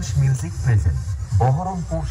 আকাশ music present Baharampur.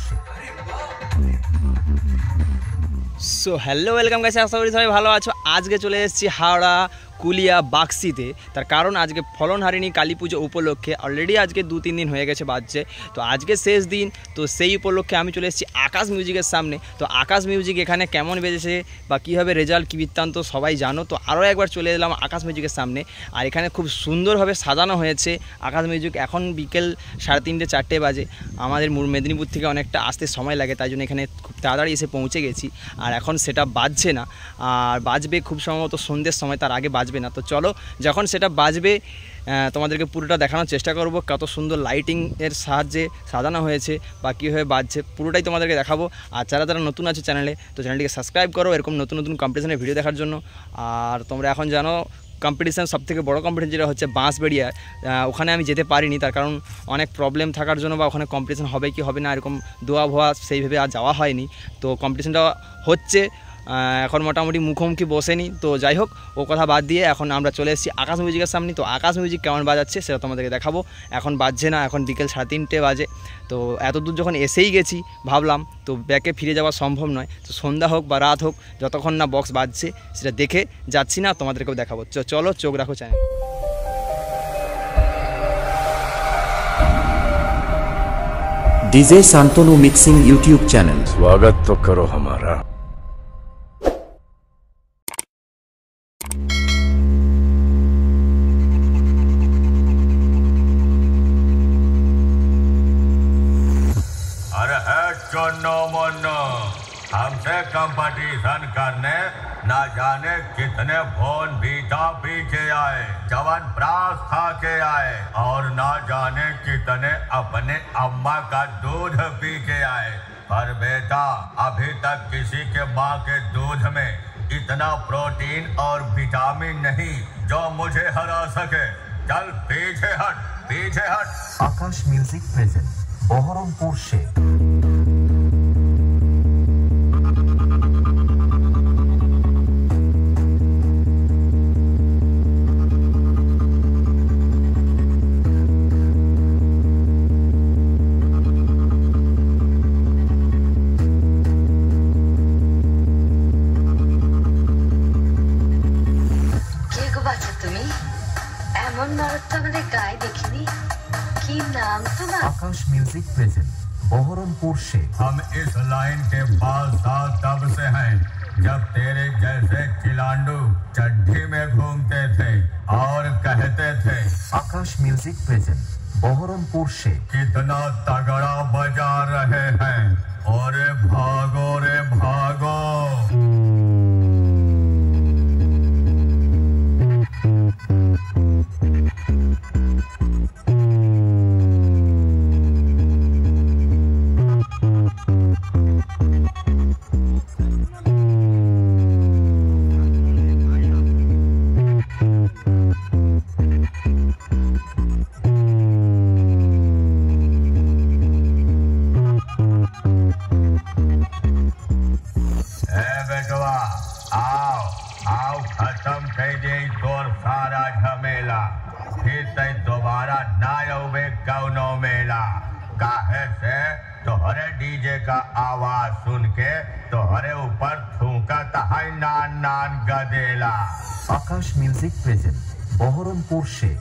So hello welcome guys, আশা করি সবাই ভালো আছো। আজকে চলে এসেছি হাওড়া কুলিয়া বাক্সিতে। তার কারণ আজকে ফলনহারিণী কালী পুজো উপলক্ষে অলরেডি আজকে 2-3 দিন হয়ে গেছে বাজছে, তো আজকে শেষ দিন। তো সেই উপলক্ষে আমি চলে এসেছি আকাশ মিউজিকের সামনে। তো আকাশ মিউজিক এখানে কেমন বেজেছে বা কীভাবে রেজাল্ট কী বৃত্তান্ত সবাই জানো। তো আরও একবার চলে এলাম আকাশ মিউজিকের সামনে, আর এখানে খুব সুন্দরভাবে সাজানো হয়েছে আকাশ মিউজিক। এখন বিকেল 3:30-4টে বাজে। আমাদের মেদিনীপুর থেকে অনেকটা আসতে সময় লাগে, তাই জন্য এখানে খুব তাড়াতাড়ি এসে পৌঁছে গেছি। আর এখন সেটা বাজছে না, আর বাজবে খুব সম্ভবত সন্ধ্যের সময়, তার আগে বাজবে না। তো চলো, যখন সেটা বাজবে তোমাদেরকে পুরোটা দেখানোর চেষ্টা করব, কত সুন্দর লাইটিংয়ের সাহায্যে সাজানো হয়েছে বা কীভাবে বাজছে পুরোটাই তোমাদেরকে দেখাবো। আর যারা নতুন আছে চ্যানেলে, তো চ্যানেলটিকে সাবস্ক্রাইব করো এরকম নতুন নতুন কম্পিটিশনের ভিডিও দেখার জন্য। আর তোমরা এখন জানো কম্পিটিশান, সবথেকে বড় কম্পিটিশান যেটা হচ্ছে বাঁশবেড়িয়া, ওখানে আমি যেতে পারিনি, তার কারণ অনেক প্রবলেম থাকার জন্য বা ওখানে কম্পিটিশান হবে কি হবে না এরকম দোয়া ভোয়া সেইভাবে আর যাওয়া হয়নি। তো কম্পিটিশানটা হচ্ছে এখন মোটামুটি মুখোমুখি বসেনি। তো যাই হোক, ও কথা বাদ দিয়ে এখন আমরা চলে এসেছি আকাশ মিউজিকের সামনে। তো আকাশ মিউজিক কেমন বাজাচ্ছে সেটা তোমাদেরকে দেখাবো। এখন বাজছে না, এখন বিকেল 3:30 বাজে। তো এত দূর যখন এসেই গেছি, ভাবলাম তো ব্যাকে ফিরে যাওয়া সম্ভব নয়। তো সন্ধ্যা হোক বা রাত হোক, যতক্ষণ না বক্স বাজছে সেটা দেখে যাচ্ছি না, তোমাদেরকেও দেখাবো। চলো, চোখ রাখো channel. DJ Shantanu mixing YouTube channel, स्वागत तो करो हमारा। अरे है चोनो मोनो, हमसे कंपटीशन करने ना जाने कितने फोन बीटा पी के आए, जवान ब्रास खा के आए, और ना जाने कितने अपने अम्मा का दूध पी के आए। पर बेटा, अभी तक किसी के माँ के दूध में इतना प्रोटीन और विटामिन नहीं जो मुझे हरा सके। चल पीछे हट, पीछे हट। আকাশ মিউজিক প্রেজেন্ট বহরমপুর। आकाश म्यूजिक प्रेजेंट बहरमपुर से। हम इस लाइन के पास तब से हैं जब तेरे जैसे चिलांडू चड्ढी में घूमते थे और कहते थे आकाश म्यूजिक प्रेजेंट बहरमपुर से कितना तगड़ा बजा रहे हैं, और भागो रे भागो। फिर से दोबारा ना आवे कौनो मेला। काहे से तोहरे डीजे का आवाज सुन के तोहरे ऊपर थूकत है नान नान गदेला। आकाश म्यूजिक प्रेजेंट बहरमपुर से।